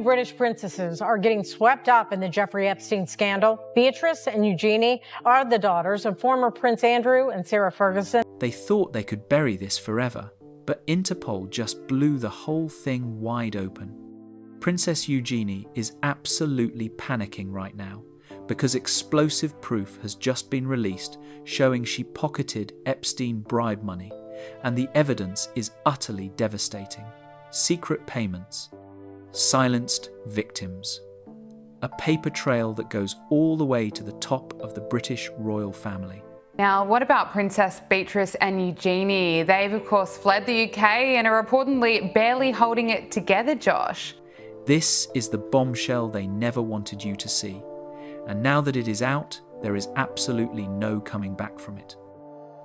British princesses are getting swept up in the Jeffrey Epstein scandal. Beatrice and Eugenie are the daughters of former Prince Andrew and Sarah Ferguson. They thought they could bury this forever, but Interpol just blew the whole thing wide open. Princess Eugenie is absolutely panicking right now because explosive proof has just been released showing she pocketed Epstein bribe money, and the evidence is utterly devastating. Secret payments, silenced victims, a paper trail that goes all the way to the top of the British royal family. Now, what about Princess Beatrice and Eugenie? They've, of course, fled the UK and are reportedly barely holding it together, Josh. This is the bombshell they never wanted you to see. And now that it is out, there is absolutely no coming back from it.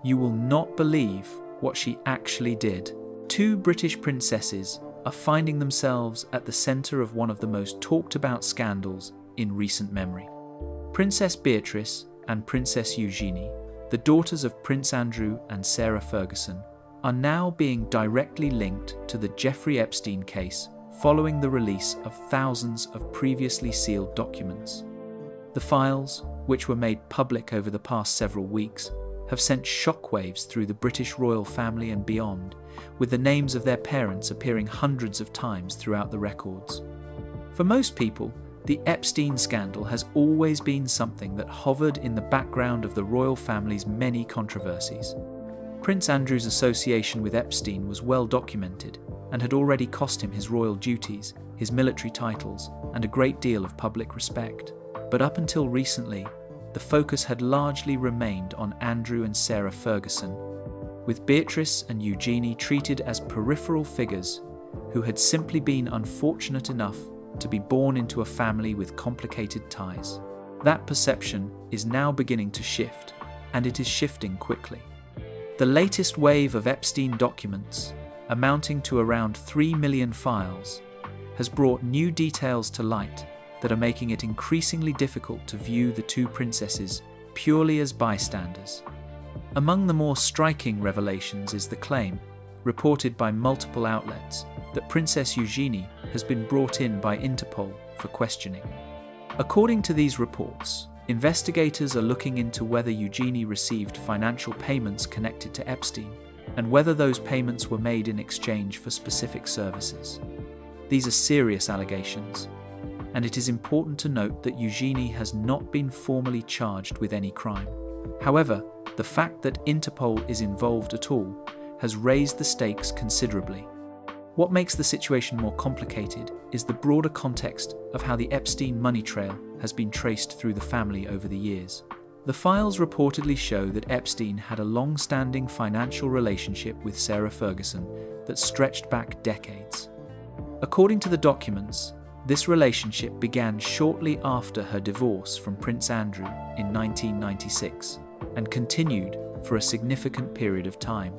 You will not believe what she actually did. Two British princesses are finding themselves at the centre of one of the most talked about scandals in recent memory. Princess Beatrice and Princess Eugenie, the daughters of Prince Andrew and Sarah Ferguson, are now being directly linked to the Jeffrey Epstein case following the release of thousands of previously sealed documents. The files, which were made public over the past several weeks, have sent shockwaves through the British royal family and beyond, with the names of their parents appearing hundreds of times throughout the records. For most people, the Epstein scandal has always been something that hovered in the background of the royal family's many controversies. Prince Andrew's association with Epstein was well documented and had already cost him his royal duties, his military titles, and a great deal of public respect. But up until recently, the focus had largely remained on Andrew and Sarah Ferguson, with Beatrice and Eugenie treated as peripheral figures who had simply been unfortunate enough to be born into a family with complicated ties. That perception is now beginning to shift, and it is shifting quickly. The latest wave of Epstein documents, amounting to around 3 million files, has brought new details to light that are making it increasingly difficult to view the two princesses purely as bystanders. Among the more striking revelations is the claim, reported by multiple outlets, that Princess Eugenie has been brought in by Interpol for questioning. According to these reports, investigators are looking into whether Eugenie received financial payments connected to Epstein, and whether those payments were made in exchange for specific services. These are serious allegations, and it is important to note that Eugenie has not been formally charged with any crime. However, the fact that Interpol is involved at all has raised the stakes considerably. What makes the situation more complicated is the broader context of how the Epstein money trail has been traced through the family over the years. The files reportedly show that Epstein had a long-standing financial relationship with Sarah Ferguson that stretched back decades. According to the documents, this relationship began shortly after her divorce from Prince Andrew in 1996 and continued for a significant period of time.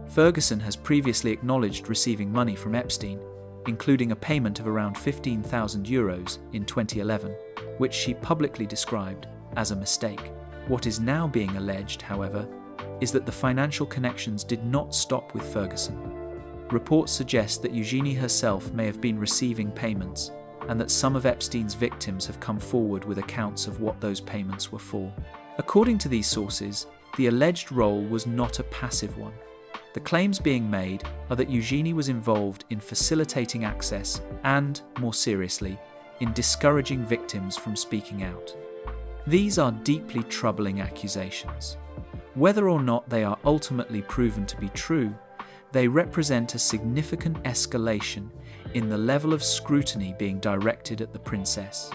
Ferguson has previously acknowledged receiving money from Epstein, including a payment of around €15,000 in 2011, which she publicly described as a mistake. What is now being alleged, however, is that the financial connections did not stop with Ferguson. Reports suggest that Eugenie herself may have been receiving payments, and that some of Epstein's victims have come forward with accounts of what those payments were for. According to these sources, the alleged role was not a passive one. The claims being made are that Eugenie was involved in facilitating access and, more seriously, in discouraging victims from speaking out. These are deeply troubling accusations. Whether or not they are ultimately proven to be true, they represent a significant escalation in the level of scrutiny being directed at the princess.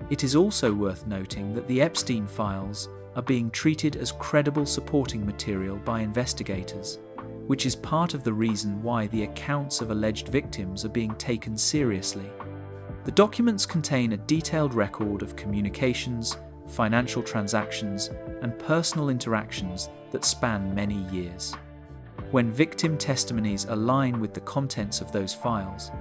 It is also worth noting that the Epstein files are being treated as credible supporting material by investigators, which is part of the reason why the accounts of alleged victims are being taken seriously. The documents contain a detailed record of communications, financial transactions, and personal interactions that span many years. When victim testimonies align with the contents of those files,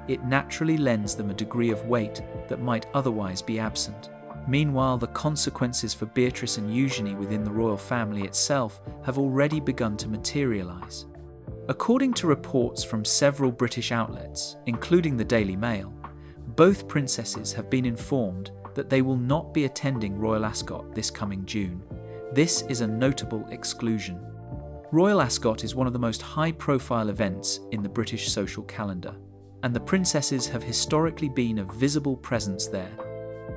it naturally lends them a degree of weight that might otherwise be absent. Meanwhile, the consequences for Beatrice and Eugenie within the royal family itself have already begun to materialise. According to reports from several British outlets, including the Daily Mail, Both princesses have been informed that they will not be attending Royal Ascot this coming June. This is a notable exclusion. Royal Ascot is one of the most high-profile events in the British social calendar, and the princesses have historically been a visible presence there,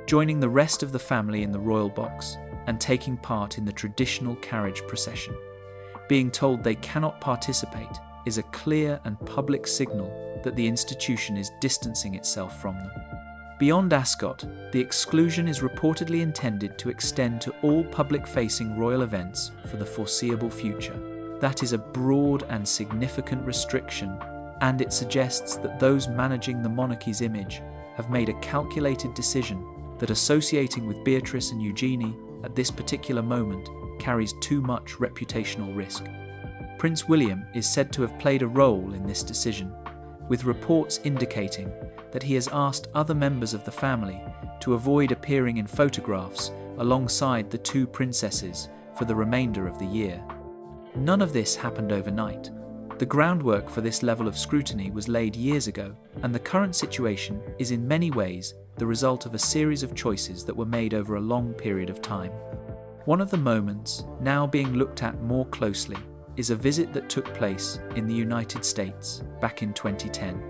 joining the rest of the family in the royal box and taking part in the traditional carriage procession. Being told they cannot participate is a clear and public signal that the institution is distancing itself from them. Beyond Ascot, the exclusion is reportedly intended to extend to all public-facing royal events for the foreseeable future. That is a broad and significant restriction, and it suggests that those managing the monarchy's image have made a calculated decision that associating with Beatrice and Eugenie at this particular moment carries too much reputational risk. Prince William is said to have played a role in this decision, with reports indicating that he has asked other members of the family to avoid appearing in photographs alongside the two princesses for the remainder of the year. None of this happened overnight. The groundwork for this level of scrutiny was laid years ago, and the current situation is in many ways the result of a series of choices that were made over a long period of time. One of the moments now being looked at more closely is a visit that took place in the United States back in 2010.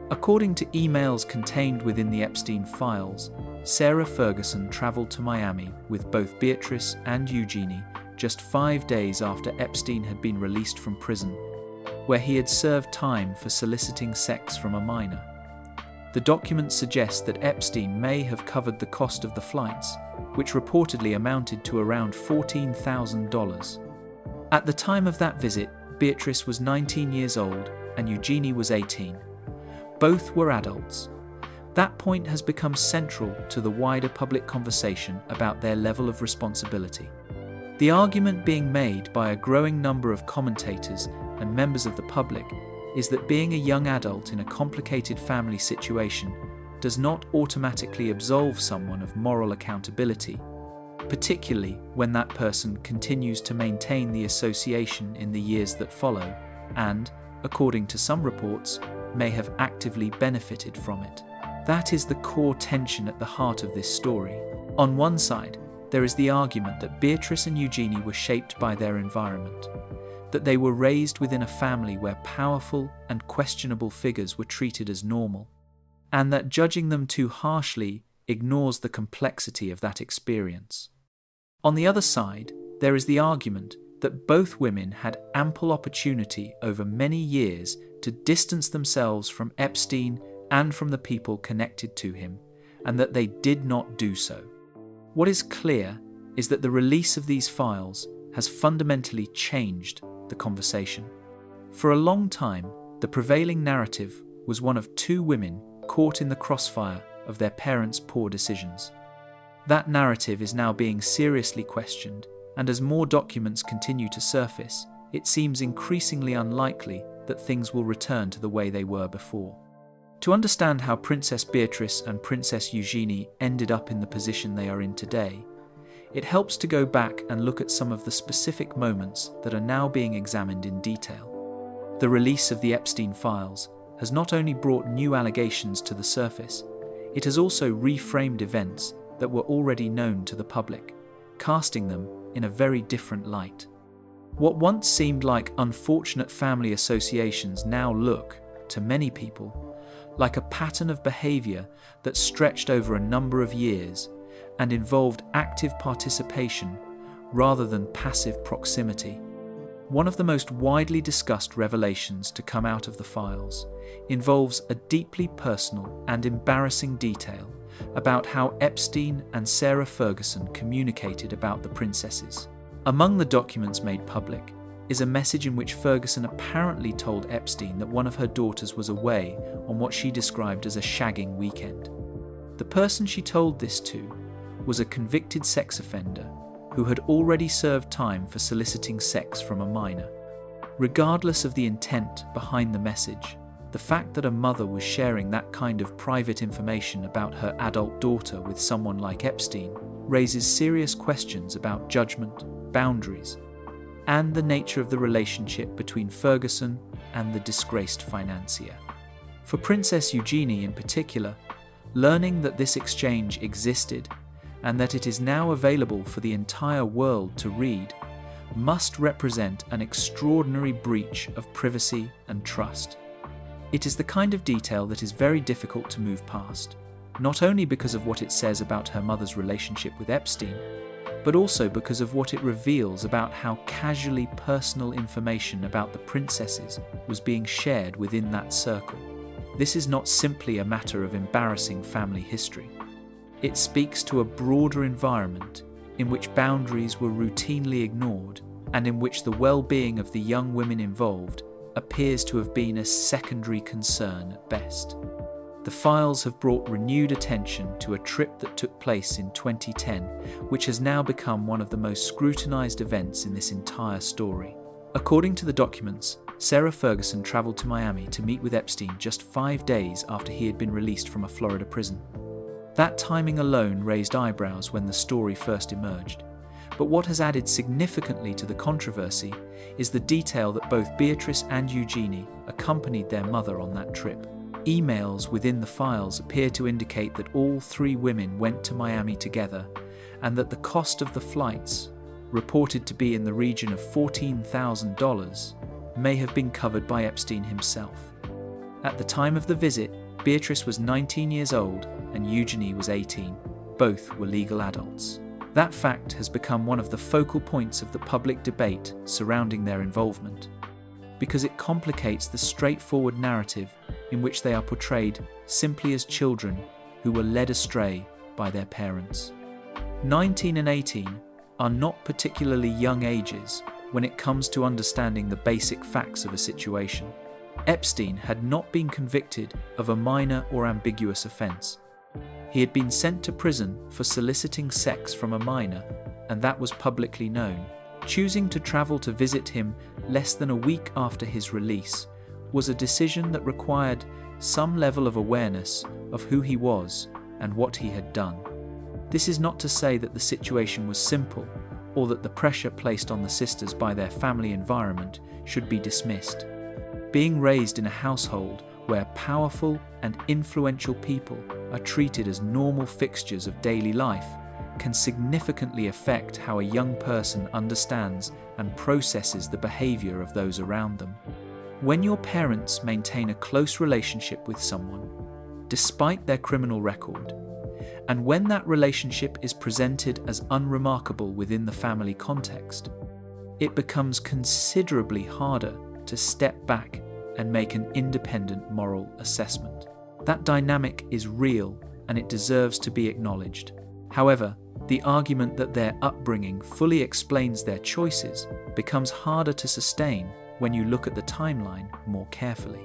According to emails contained within the Epstein files, Sarah Ferguson traveled to Miami with both Beatrice and Eugenie just 5 days after Epstein had been released from prison, where he had served time for soliciting sex from a minor. The documents suggest that Epstein may have covered the cost of the flights, which reportedly amounted to around $14,000. At the time of that visit, Beatrice was 19 years old and Eugenie was 18. Both were adults. That point has become central to the wider public conversation about their level of responsibility. The argument being made by a growing number of commentators and members of the public is that being a young adult in a complicated family situation does not automatically absolve someone of moral accountability, particularly when that person continues to maintain the association in the years that follow and, according to some reports, may have actively benefited from it. That is the core tension at the heart of this story. On one side, there is the argument that Beatrice and Eugenie were shaped by their environment, that they were raised within a family where powerful and questionable figures were treated as normal, and that judging them too harshly ignores the complexity of that experience. On the other side, there is the argument that both women had ample opportunity over many years to distance themselves from Epstein and from the people connected to him, and that they did not do so. What is clear is that the release of these files has fundamentally changed the conversation. For a long time, the prevailing narrative was one of two women caught in the crossfire of their parents' poor decisions. That narrative is now being seriously questioned, and as more documents continue to surface, it seems increasingly unlikely that things will return to the way they were before. To understand how Princess Beatrice and Princess Eugenie ended up in the position they are in today, it helps to go back and look at some of the specific moments that are now being examined in detail. The release of the Epstein files has not only brought new allegations to the surface, it has also reframed events that were already known to the public, casting them in a very different light. What once seemed like unfortunate family associations now look, to many people, like a pattern of behaviour that stretched over a number of years and involved active participation rather than passive proximity. One of the most widely discussed revelations to come out of the files involves a deeply personal and embarrassing detail about how Epstein and Sarah Ferguson communicated about the princesses. Among the documents made public is a message in which Ferguson apparently told Epstein that one of her daughters was away on what she described as a shagging weekend. The person she told this to was a convicted sex offender who had already served time for soliciting sex from a minor. Regardless of the intent behind the message, the fact that a mother was sharing that kind of private information about her adult daughter with someone like Epstein raises serious questions about judgment, boundaries, and the nature of the relationship between Ferguson and the disgraced financier. For Princess Eugenie in particular, Learning that this exchange existed and that it is now available for the entire world to read must represent an extraordinary breach of privacy and trust. It is the kind of detail that is very difficult to move past, not only because of what it says about her mother's relationship with Epstein, but also because of what it reveals about how casually personal information about the princesses was being shared within that circle. This is not simply a matter of embarrassing family history. It speaks to a broader environment in which boundaries were routinely ignored and in which the well-being of the young women involved appears to have been a secondary concern at best. The files have brought renewed attention to a trip that took place in 2010, which has now become one of the most scrutinized events in this entire story. According to the documents, Sarah Ferguson traveled to Miami to meet with Epstein just 5 days after he had been released from a Florida prison. That timing alone raised eyebrows when the story first emerged. But what has added significantly to the controversy is the detail that both Beatrice and Eugenie accompanied their mother on that trip. Emails within the files appear to indicate that all 3 women went to Miami together and that the cost of the flights, reported to be in the region of $14,000, may have been covered by Epstein himself. At the time of the visit, Beatrice was 19 years old and Eugenie was 18. Both were legal adults. That fact has become one of the focal points of the public debate surrounding their involvement, because it complicates the straightforward narrative in which they are portrayed simply as children who were led astray by their parents. 19 and 18 are not particularly young ages when it comes to understanding the basic facts of a situation. Epstein had not been convicted of a minor or ambiguous offense. He had been sent to prison for soliciting sex from a minor, and that was publicly known. Choosing to travel to visit him less than a week after his release was a decision that required some level of awareness of who he was and what he had done. This is not to say that the situation was simple or that the pressure placed on the sisters by their family environment should be dismissed. Being raised in a household where powerful and influential people are treated as normal fixtures of daily life can significantly affect how a young person understands and processes the behavior of those around them. When your parents maintain a close relationship with someone, despite their criminal record, and when that relationship is presented as unremarkable within the family context, it becomes considerably harder to step back and make an independent moral assessment. That dynamic is real and it deserves to be acknowledged. However, the argument that their upbringing fully explains their choices becomes harder to sustain when you look at the timeline more carefully.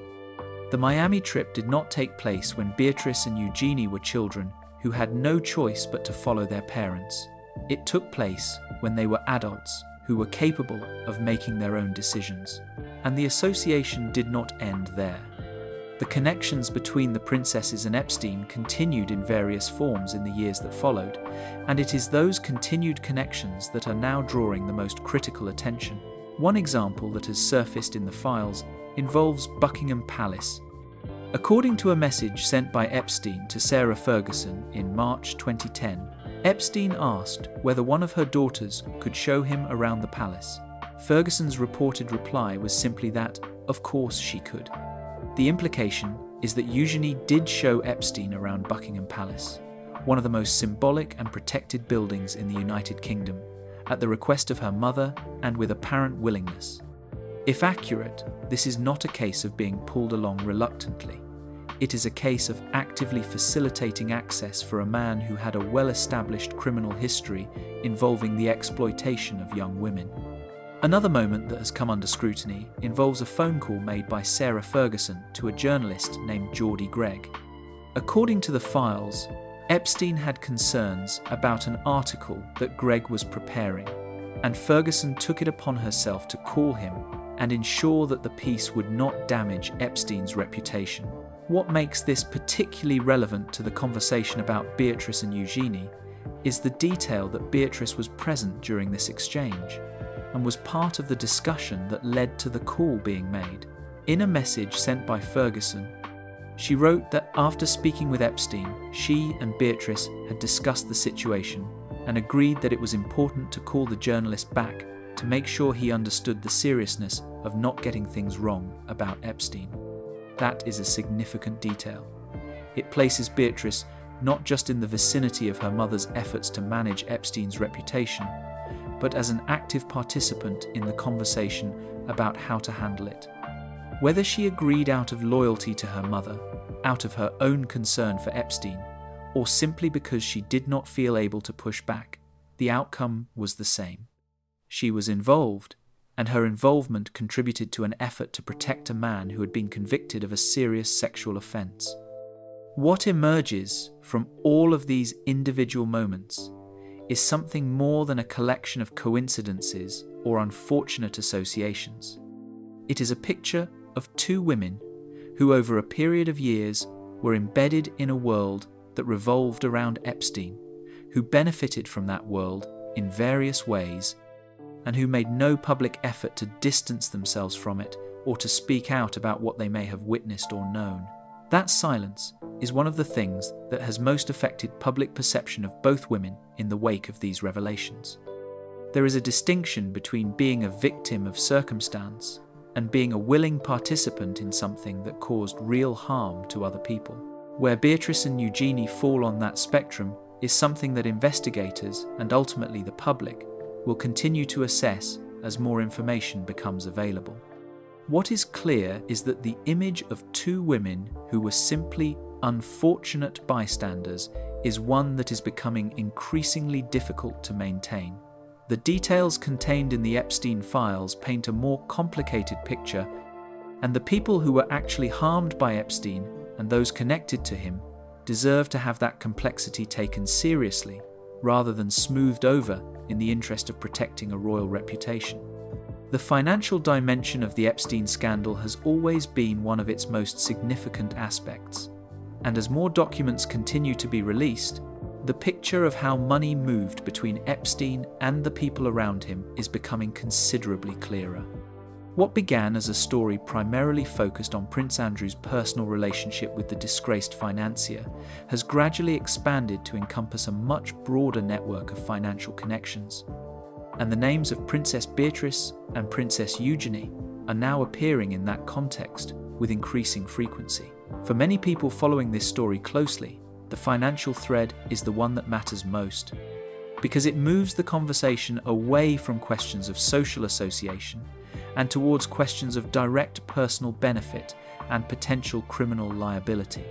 The Miami trip did not take place when Beatrice and Eugenie were children who had no choice but to follow their parents. It took place when they were adults who were capable of making their own decisions. And the association did not end there. The connections between the princesses and Epstein continued in various forms in the years that followed, and it is those continued connections that are now drawing the most critical attention. One example that has surfaced in the files involves Buckingham Palace. According to a message sent by Epstein to Sarah Ferguson in March 2010, Epstein asked whether one of her daughters could show him around the palace. Ferguson's reported reply was simply that, of course she could. The implication is that Eugenie did show Epstein around Buckingham Palace, one of the most symbolic and protected buildings in the United Kingdom, at the request of her mother and with apparent willingness. If accurate, this is not a case of being pulled along reluctantly. It is a case of actively facilitating access for a man who had a well-established criminal history involving the exploitation of young women. Another moment that has come under scrutiny involves a phone call made by Sarah Ferguson to a journalist named Geordie Gregg. According to the files, Epstein had concerns about an article that Gregg was preparing, and Ferguson took it upon herself to call him and ensure that the piece would not damage Epstein's reputation. What makes this particularly relevant to the conversation about Beatrice and Eugenie is the detail that Beatrice was present during this exchange and was part of the discussion that led to the call being made. In a message sent by Ferguson, She wrote that after speaking with Epstein, she and Beatrice had discussed the situation and agreed that it was important to call the journalist back to make sure he understood the seriousness of not getting things wrong about Epstein. That is a significant detail. It places Beatrice not just in the vicinity of her mother's efforts to manage Epstein's reputation, but as an active participant in the conversation about how to handle it. Whether she agreed out of loyalty to her mother, out of her own concern for Epstein, or simply because she did not feel able to push back, the outcome was the same. She was involved, and her involvement contributed to an effort to protect a man who had been convicted of a serious sexual offense. What emerges from all of these individual moments is something more than a collection of coincidences or unfortunate associations. It is a picture of two women who over a period of years were embedded in a world that revolved around Epstein, who benefited from that world in various ways, and who made no public effort to distance themselves from it or to speak out about what they may have witnessed or known. That silence is one of the things that has most affected public perception of both women in the wake of these revelations. There is a distinction between being a victim of circumstance and being a willing participant in something that caused real harm to other people. Where Beatrice and Eugenie fall on that spectrum is something that investigators and ultimately the public will continue to assess as more information becomes available. What is clear is that the image of two women who were simply unfortunate bystanders is one that is becoming increasingly difficult to maintain. The details contained in the Epstein files paint a more complicated picture, and the people who were actually harmed by Epstein and those connected to him deserve to have that complexity taken seriously, rather than smoothed over in the interest of protecting a royal reputation. The financial dimension of the Epstein scandal has always been one of its most significant aspects, and as more documents continue to be released, the picture of how money moved between Epstein and the people around him is becoming considerably clearer. What began as a story primarily focused on Prince Andrew's personal relationship with the disgraced financier has gradually expanded to encompass a much broader network of financial connections. And the names of Princess Beatrice and Princess Eugenie are now appearing in that context with increasing frequency. For many people following this story closely, the financial thread is the one that matters most, because it moves the conversation away from questions of social association and towards questions of direct personal benefit and potential criminal liability.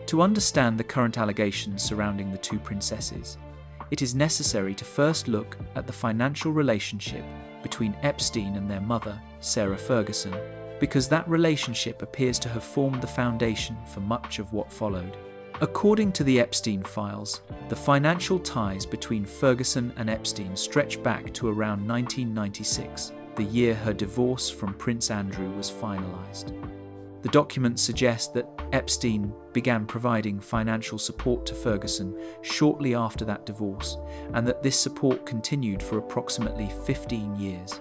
To understand the current allegations surrounding the two princesses, it is necessary to first look at the financial relationship between Epstein and their mother, Sarah Ferguson, because that relationship appears to have formed the foundation for much of what followed. According to the Epstein files, the financial ties between Ferguson and Epstein stretch back to around 1996, the year her divorce from Prince Andrew was finalized. The documents suggest that Epstein began providing financial support to Ferguson shortly after that divorce, and that this support continued for approximately 15 years.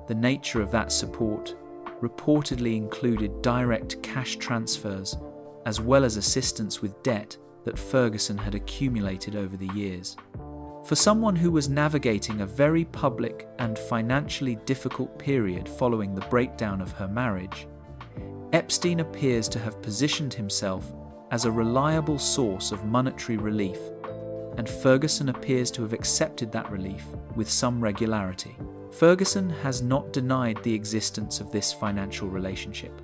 The nature of that support reportedly included direct cash transfers, as well as assistance with debt that Ferguson had accumulated over the years. For someone who was navigating a very public and financially difficult period following the breakdown of her marriage, Epstein appears to have positioned himself as a reliable source of monetary relief, and Ferguson appears to have accepted that relief with some regularity. Ferguson has not denied the existence of this financial relationship.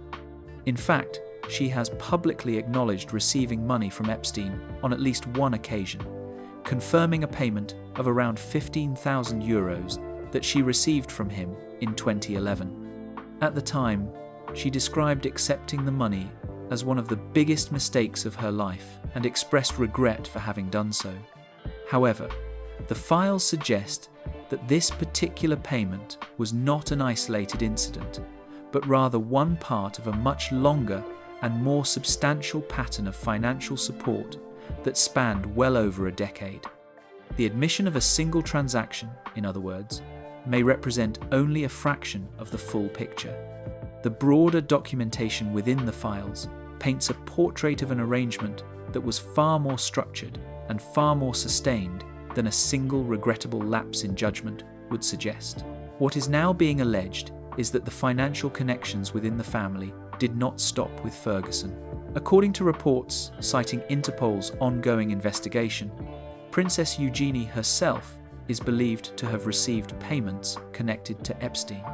In fact, she has publicly acknowledged receiving money from Epstein on at least one occasion, confirming a payment of around €15,000 that she received from him in 2011. At the time, she described accepting the money as one of the biggest mistakes of her life and expressed regret for having done so. However, the files suggest that this particular payment was not an isolated incident, but rather one part of a much longer and more substantial pattern of financial support that spanned well over a decade. The admission of a single transaction, in other words, may represent only a fraction of the full picture. The broader documentation within the files paints a portrait of an arrangement that was far more structured and far more sustained than a single regrettable lapse in judgment would suggest. What is now being alleged is that the financial connections within the family did not stop with Ferguson. According to reports citing Interpol's ongoing investigation, Princess Eugenie herself is believed to have received payments connected to Epstein.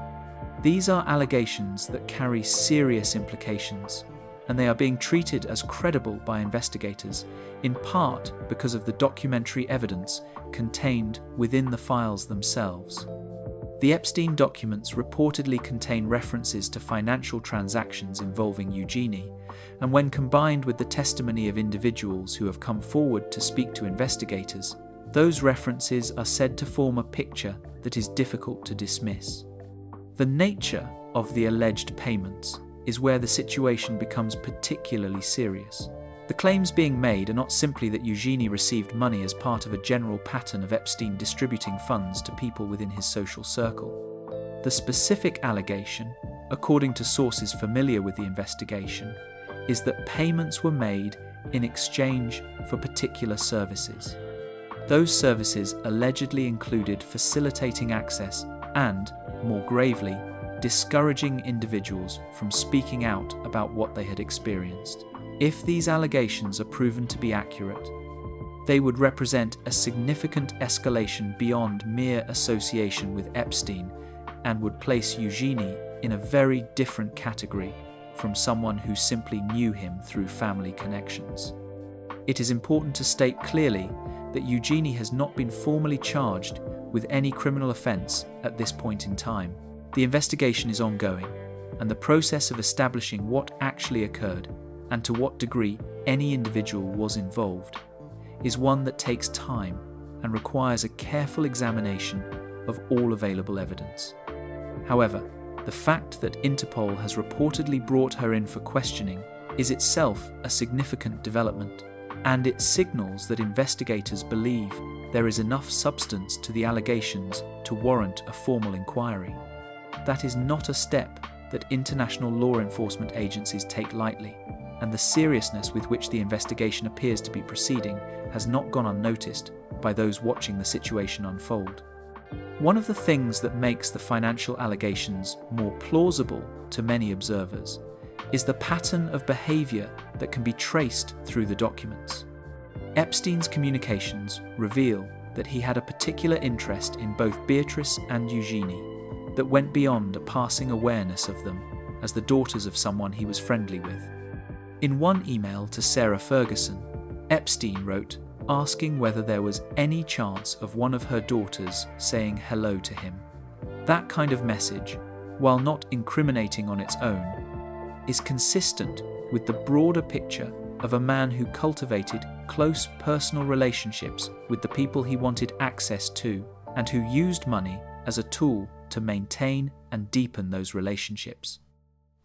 These are allegations that carry serious implications, and they are being treated as credible by investigators, in part because of the documentary evidence contained within the files themselves. The Epstein documents reportedly contain references to financial transactions involving Eugenie, and when combined with the testimony of individuals who have come forward to speak to investigators, those references are said to form a picture that is difficult to dismiss. The nature of the alleged payments is where the situation becomes particularly serious. The claims being made are not simply that Eugenie received money as part of a general pattern of Epstein distributing funds to people within his social circle. The specific allegation, according to sources familiar with the investigation, is that payments were made in exchange for particular services. Those services allegedly included facilitating access and, more gravely, discouraging individuals from speaking out about what they had experienced. If these allegations are proven to be accurate, they would represent a significant escalation beyond mere association with Epstein and would place Eugenie in a very different category from someone who simply knew him through family connections. It is important to state clearly that Eugenie has not been formally charged with any criminal offence at this point in time. The investigation is ongoing, and the process of establishing what actually occurred and to what degree any individual was involved is one that takes time and requires a careful examination of all available evidence. However, the fact that Interpol has reportedly brought her in for questioning is itself a significant development, and it signals that investigators believe there is enough substance to the allegations to warrant a formal inquiry. That is not a step that international law enforcement agencies take lightly, and the seriousness with which the investigation appears to be proceeding has not gone unnoticed by those watching the situation unfold. One of the things that makes the financial allegations more plausible to many observers is the pattern of behaviour that can be traced through the documents. Epstein's communications reveal that he had a particular interest in both Beatrice and Eugenie that went beyond a passing awareness of them as the daughters of someone he was friendly with. In one email to Sarah Ferguson, Epstein wrote, asking whether there was any chance of one of her daughters saying hello to him. That kind of message, while not incriminating on its own, is consistent with the broader picture of a man who cultivated close personal relationships with the people he wanted access to and who used money as a tool to maintain and deepen those relationships.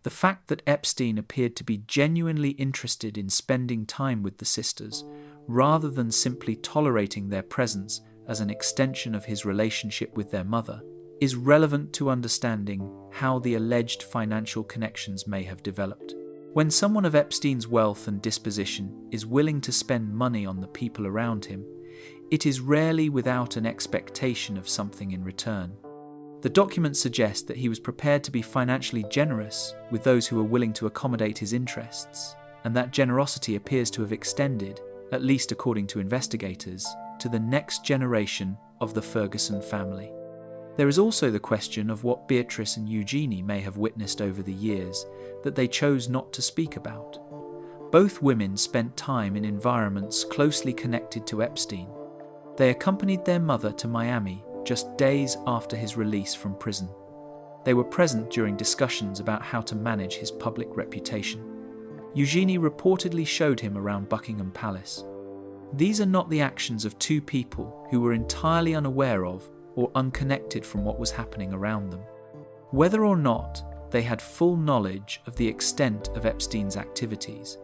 The fact that Epstein appeared to be genuinely interested in spending time with the sisters, rather than simply tolerating their presence as an extension of his relationship with their mother, is relevant to understanding how the alleged financial connections may have developed. When someone of Epstein's wealth and disposition is willing to spend money on the people around him, it is rarely without an expectation of something in return. The documents suggest that he was prepared to be financially generous with those who were willing to accommodate his interests, and that generosity appears to have extended, at least according to investigators, to the next generation of the Ferguson family. There is also the question of what Beatrice and Eugenie may have witnessed over the years that they chose not to speak about. Both women spent time in environments closely connected to Epstein. They accompanied their mother to Miami just days after his release from prison. They were present during discussions about how to manage his public reputation. Eugenie reportedly showed him around Buckingham Palace. These are not the actions of two people who were entirely unaware of or unconnected from what was happening around them. Whether or not they had full knowledge of the extent of Epstein's activities,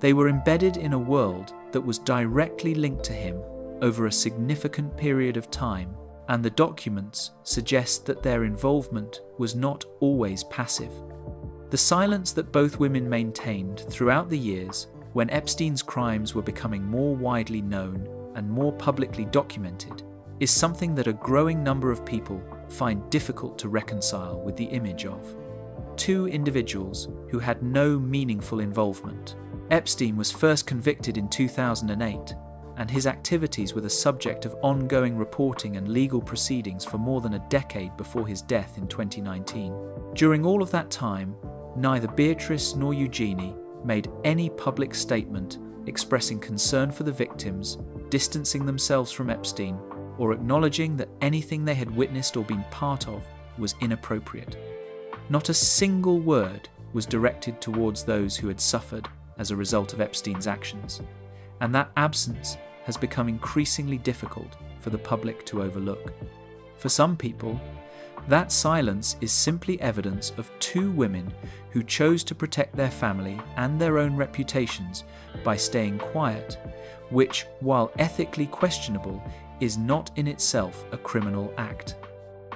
they were embedded in a world that was directly linked to him over a significant period of time, and the documents suggest that their involvement was not always passive. The silence that both women maintained throughout the years when Epstein's crimes were becoming more widely known and more publicly documented is something that a growing number of people find difficult to reconcile with the image of two individuals who had no meaningful involvement. Epstein was first convicted in 2008, and his activities were the subject of ongoing reporting and legal proceedings for more than a decade before his death in 2019. During all of that time, neither Beatrice nor Eugenie made any public statement expressing concern for the victims, distancing themselves from Epstein, or acknowledging that anything they had witnessed or been part of was inappropriate. Not a single word was directed towards those who had suffered as a result of Epstein's actions, and that absence has become increasingly difficult for the public to overlook. For some people, that silence is simply evidence of two women who chose to protect their family and their own reputations by staying quiet, which, while ethically questionable, is not in itself a criminal act.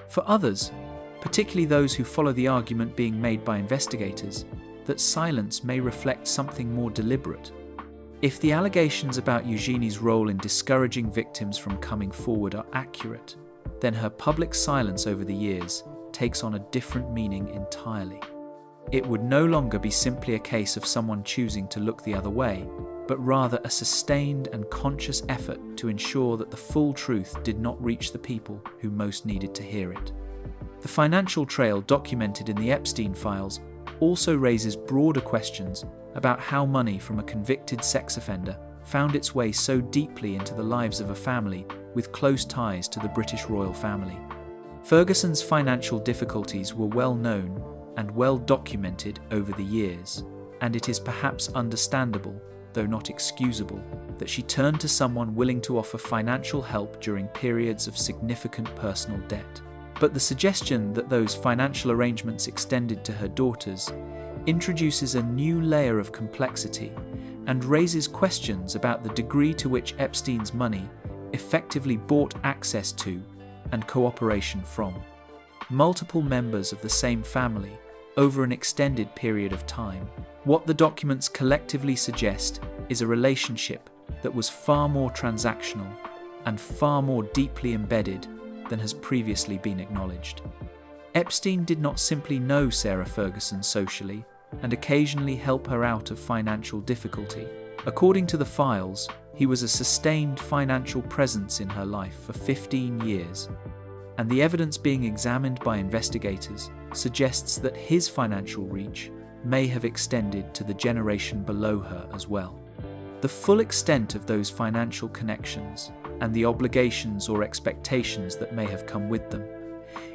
For others, particularly those who follow the argument being made by investigators, that silence may reflect something more deliberate. If the allegations about Eugenie's role in discouraging victims from coming forward are accurate, then her public silence over the years takes on a different meaning entirely. It would no longer be simply a case of someone choosing to look the other way, but rather a sustained and conscious effort to ensure that the full truth did not reach the people who most needed to hear it. The financial trail documented in the Epstein files also raises broader questions about how money from a convicted sex offender found its way so deeply into the lives of a family with close ties to the British royal family. Ferguson's financial difficulties were well known and well documented over the years, and it is perhaps understandable, though not excusable, that she turned to someone willing to offer financial help during periods of significant personal debt. But the suggestion that those financial arrangements extended to her daughters introduces a new layer of complexity and raises questions about the degree to which Epstein's money effectively bought access to and cooperation from multiple members of the same family over an extended period of time. What the documents collectively suggest is a relationship that was far more transactional and far more deeply embedded than has previously been acknowledged. Epstein did not simply know Sarah Ferguson socially and occasionally help her out of financial difficulty. According to the files, he was a sustained financial presence in her life for 15 years, and the evidence being examined by investigators suggests that his financial reach may have extended to the generation below her as well. The full extent of those financial connections and the obligations or expectations that may have come with them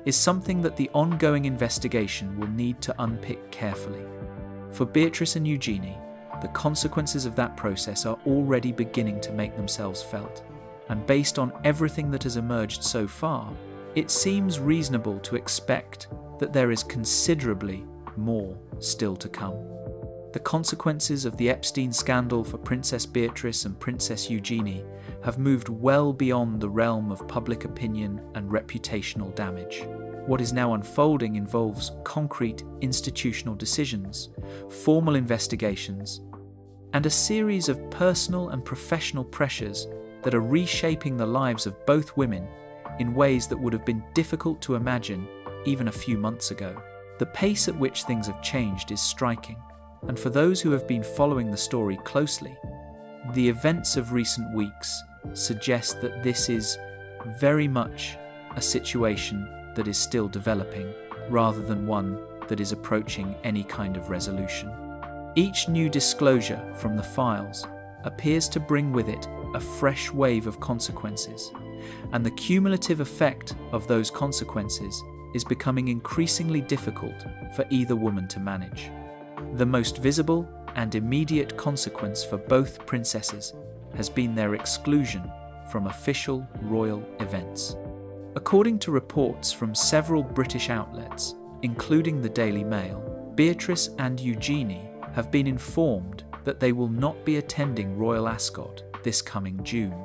is something that the ongoing investigation will need to unpick carefully. For Beatrice and Eugenie, the consequences of that process are already beginning to make themselves felt, and based on everything that has emerged so far, it seems reasonable to expect that there is considerably more still to come. The consequences of the Epstein scandal for Princess Beatrice and Princess Eugenie have moved well beyond the realm of public opinion and reputational damage. What is now unfolding involves concrete institutional decisions, formal investigations, and a series of personal and professional pressures that are reshaping the lives of both women in ways that would have been difficult to imagine even a few months ago. The pace at which things have changed is striking, and for those who have been following the story closely, the events of recent weeks suggest that this is very much a situation that is still developing, rather than one that is approaching any kind of resolution. Each new disclosure from the files appears to bring with it a fresh wave of consequences, and the cumulative effect of those consequences is becoming increasingly difficult for either woman to manage. The most visible and immediate consequence for both princesses has been their exclusion from official royal events. According to reports from several British outlets, including the Daily Mail, Beatrice and Eugenie have been informed that they will not be attending Royal Ascot this coming June.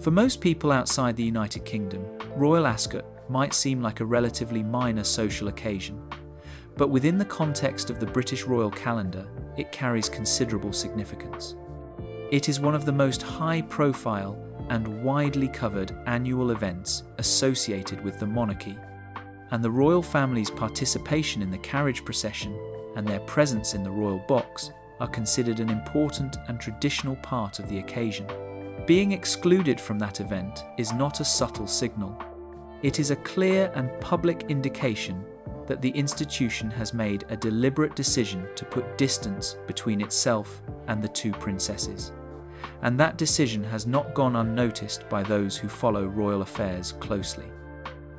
For most people outside the United Kingdom, Royal Ascot might seem like a relatively minor social occasion, but within the context of the British royal calendar, it carries considerable significance. It is one of the most high-profile and widely covered annual events associated with the monarchy, and the royal family's participation in the carriage procession and their presence in the royal box are considered an important and traditional part of the occasion. Being excluded from that event is not a subtle signal. It is a clear and public indication that the institution has made a deliberate decision to put distance between itself and the two princesses. And that decision has not gone unnoticed by those who follow royal affairs closely.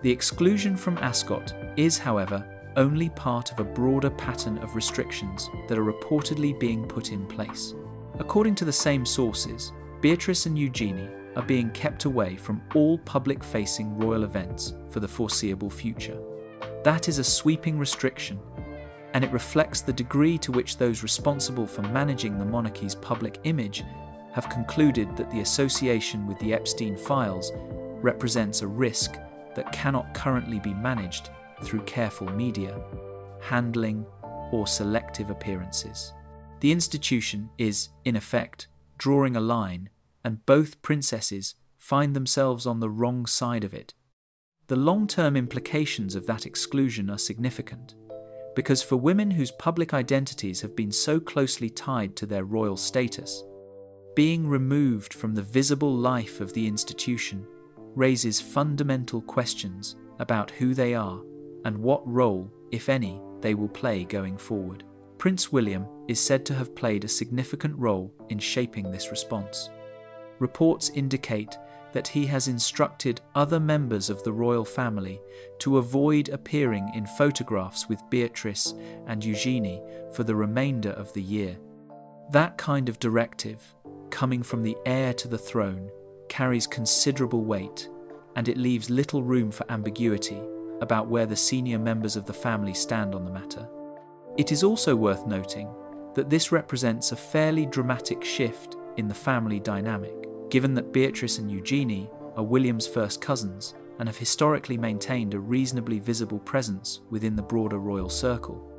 The exclusion from Ascot is, however, only part of a broader pattern of restrictions that are reportedly being put in place. According to the same sources, Beatrice and Eugenie are being kept away from all public-facing royal events for the foreseeable future. That is a sweeping restriction, and it reflects the degree to which those responsible for managing the monarchy's public image have concluded that the association with the Epstein files represents a risk that cannot currently be managed through careful media, handling, or selective appearances. The institution is, in effect, drawing a line, and both princesses find themselves on the wrong side of it. The long-term implications of that exclusion are significant, because for women whose public identities have been so closely tied to their royal status, being removed from the visible life of the institution raises fundamental questions about who they are and what role, if any, they will play going forward. Prince William is said to have played a significant role in shaping this response. Reports indicate that he has instructed other members of the royal family to avoid appearing in photographs with Beatrice and Eugenie for the remainder of the year. That kind of directive, coming from the heir to the throne, carries considerable weight, and it leaves little room for ambiguity about where the senior members of the family stand on the matter. It is also worth noting that this represents a fairly dramatic shift in the family dynamic, given that Beatrice and Eugenie are William's first cousins and have historically maintained a reasonably visible presence within the broader royal circle.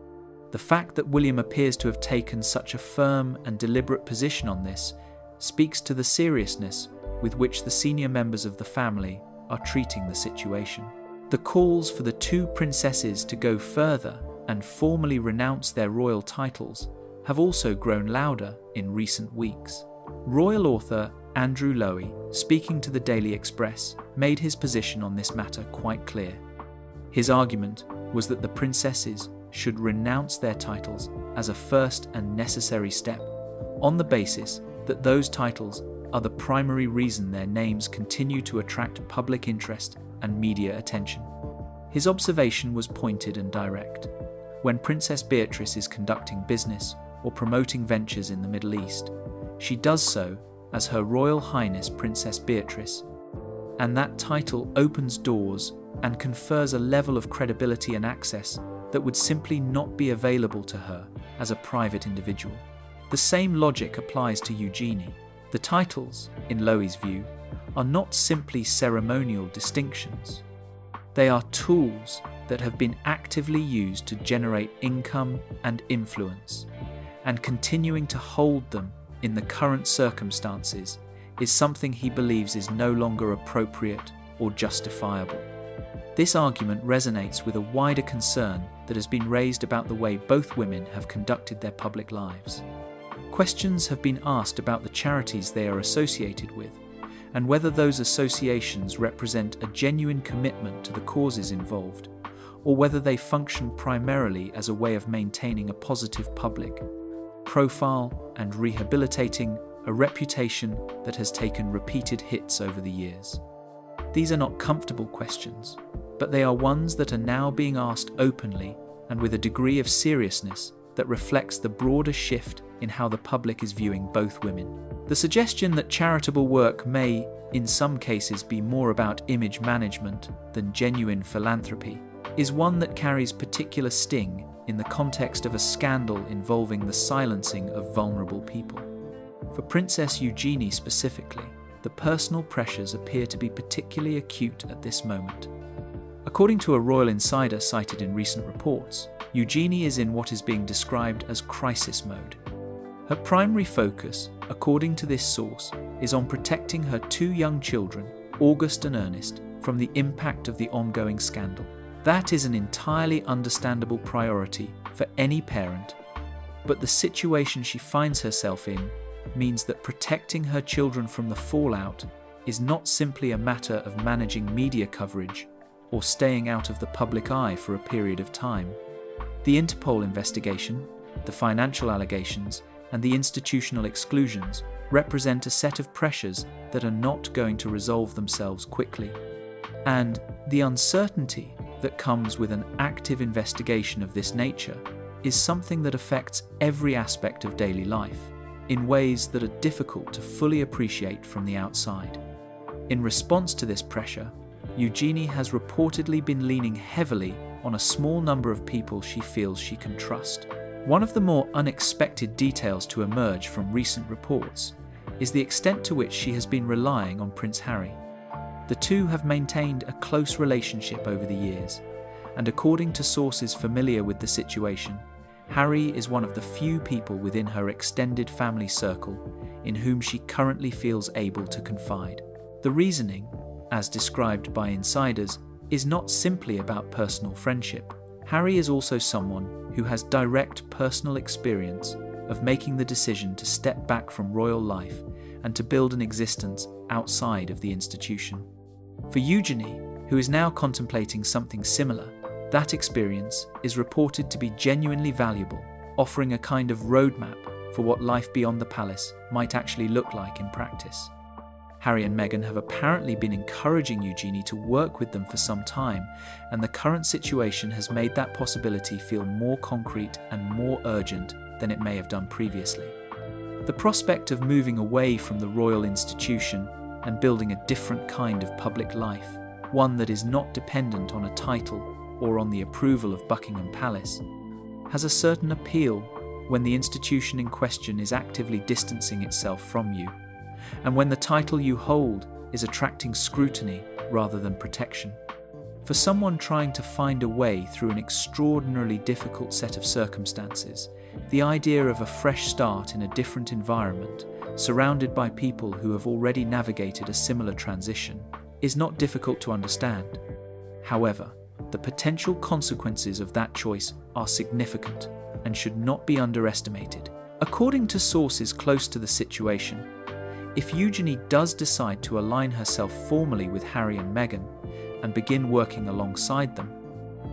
The fact that William appears to have taken such a firm and deliberate position on this speaks to the seriousness with which the senior members of the family are treating the situation. The calls for the two princesses to go further and formally renounce their royal titles have also grown louder in recent weeks. Royal author Andrew Lowy, speaking to the Daily Express, made his position on this matter quite clear. His argument was that the princesses should renounce their titles as a first and necessary step, on the basis that those titles are the primary reason their names continue to attract public interest and media attention. His observation was pointed and direct. When Princess Beatrice is conducting business or promoting ventures in the Middle East, she does so as Her Royal Highness Princess Beatrice, and that title opens doors and confers a level of credibility and access that would simply not be available to her as a private individual. The same logic applies to Eugenie. The titles, in Lowy's view, are not simply ceremonial distinctions. They are tools that have been actively used to generate income and influence, and continuing to hold them in the current circumstances is something he believes is no longer appropriate or justifiable. This argument resonates with a wider concern that has been raised about the way both women have conducted their public lives. Questions have been asked about the charities they are associated with, and whether those associations represent a genuine commitment to the causes involved, or whether they function primarily as a way of maintaining a positive public profile and rehabilitating a reputation that has taken repeated hits over the years. These are not comfortable questions, but they are ones that are now being asked openly and with a degree of seriousness that reflects the broader shift in how the public is viewing both women. The suggestion that charitable work may, in some cases, be more about image management than genuine philanthropy is one that carries particular sting in the context of a scandal involving the silencing of vulnerable people. For Princess Eugenie specifically, the personal pressures appear to be particularly acute at this moment. According to a royal insider cited in recent reports, Eugenie is in what is being described as crisis mode. Her primary focus, according to this source, is on protecting her two young children, August and Ernest, from the impact of the ongoing scandal. That is an entirely understandable priority for any parent, but the situation she finds herself in means that protecting her children from the fallout is not simply a matter of managing media coverage or staying out of the public eye for a period of time. The Interpol investigation, the financial allegations, and the institutional exclusions represent a set of pressures that are not going to resolve themselves quickly. And the uncertainty that comes with an active investigation of this nature is something that affects every aspect of daily life in ways that are difficult to fully appreciate from the outside. In response to this pressure, Eugenie has reportedly been leaning heavily on a small number of people she feels she can trust. One of the more unexpected details to emerge from recent reports is the extent to which she has been relying on Prince Harry. The two have maintained a close relationship over the years, and according to sources familiar with the situation, Harry is one of the few people within her extended family circle in whom she currently feels able to confide. The reasoning, as described by insiders, is not simply about personal friendship. Harry is also someone who has direct personal experience of making the decision to step back from royal life and to build an existence outside of the institution. For Eugenie, who is now contemplating something similar, that experience is reported to be genuinely valuable, offering a kind of roadmap for what life beyond the palace might actually look like in practice. Harry and Meghan have apparently been encouraging Eugenie to work with them for some time, and the current situation has made that possibility feel more concrete and more urgent than it may have done previously. The prospect of moving away from the royal institution and building a different kind of public life, one that is not dependent on a title or on the approval of Buckingham Palace, has a certain appeal when the institution in question is actively distancing itself from you, and when the title you hold is attracting scrutiny rather than protection. For someone trying to find a way through an extraordinarily difficult set of circumstances, the idea of a fresh start in a different environment, surrounded by people who have already navigated a similar transition, is not difficult to understand. However, the potential consequences of that choice are significant and should not be underestimated. According to sources close to the situation, if Eugenie does decide to align herself formally with Harry and Meghan and begin working alongside them,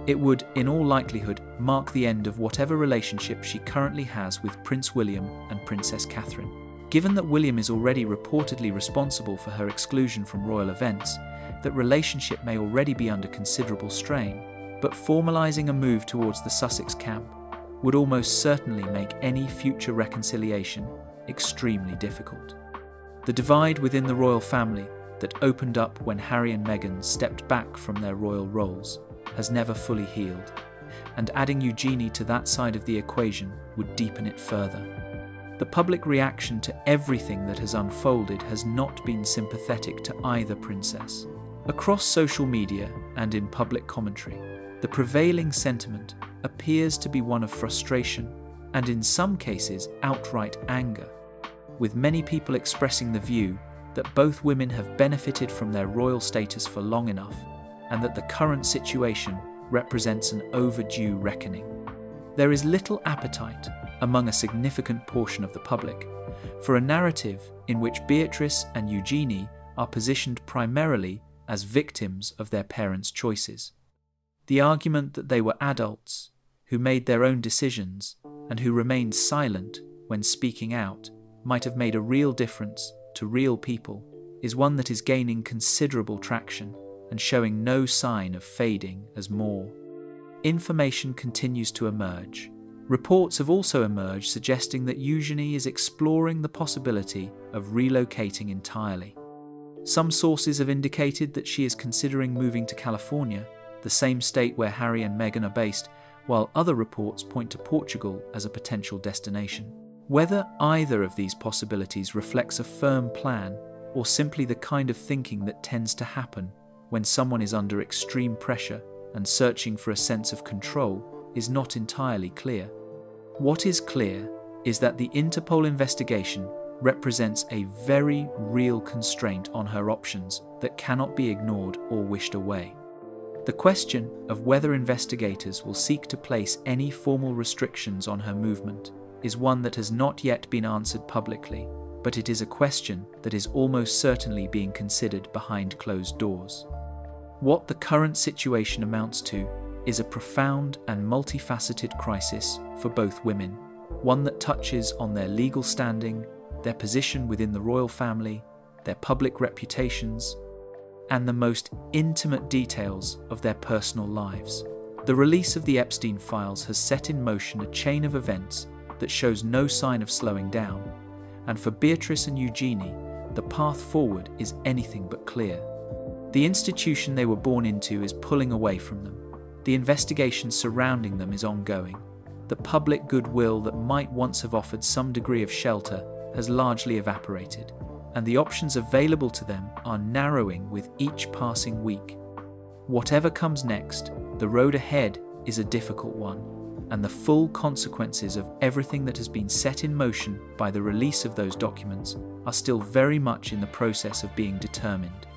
it would, in all likelihood, mark the end of whatever relationship she currently has with Prince William and Princess Catherine. Given that William is already reportedly responsible for her exclusion from royal events, that relationship may already be under considerable strain, but formalising a move towards the Sussex camp would almost certainly make any future reconciliation extremely difficult. The divide within the royal family that opened up when Harry and Meghan stepped back from their royal roles has never fully healed, and adding Eugenie to that side of the equation would deepen it further. The public reaction to everything that has unfolded has not been sympathetic to either princess. Across social media and in public commentary, the prevailing sentiment appears to be one of frustration and, in some cases, outright anger, with many people expressing the view that both women have benefited from their royal status for long enough and that the current situation represents an overdue reckoning. There is little appetite among a significant portion of the public for a narrative in which Beatrice and Eugenie are positioned primarily as victims of their parents' choices. The argument that they were adults who made their own decisions and who remained silent when speaking out might have made a real difference to real people is one that is gaining considerable traction and showing no sign of fading as more information continues to emerge. Reports have also emerged suggesting that Eugenie is exploring the possibility of relocating entirely. Some sources have indicated that she is considering moving to California, the same state where Harry and Meghan are based, while other reports point to Portugal as a potential destination. Whether either of these possibilities reflects a firm plan or simply the kind of thinking that tends to happen when someone is under extreme pressure and searching for a sense of control is not entirely clear. What is clear is that the Interpol investigation represents a very real constraint on her options that cannot be ignored or wished away. The question of whether investigators will seek to place any formal restrictions on her movement is one that has not yet been answered publicly, but it is a question that is almost certainly being considered behind closed doors. What the current situation amounts to is a profound and multifaceted crisis for both women, one that touches on their legal standing, their position within the royal family, their public reputations, and the most intimate details of their personal lives. The release of the Epstein files has set in motion a chain of events that shows no sign of slowing down, and for Beatrice and Eugenie, the path forward is anything but clear. The institution they were born into is pulling away from them. The investigation surrounding them is ongoing. The public goodwill that might once have offered some degree of shelter has largely evaporated, and the options available to them are narrowing with each passing week. Whatever comes next, the road ahead is a difficult one, and the full consequences of everything that has been set in motion by the release of those documents are still very much in the process of being determined.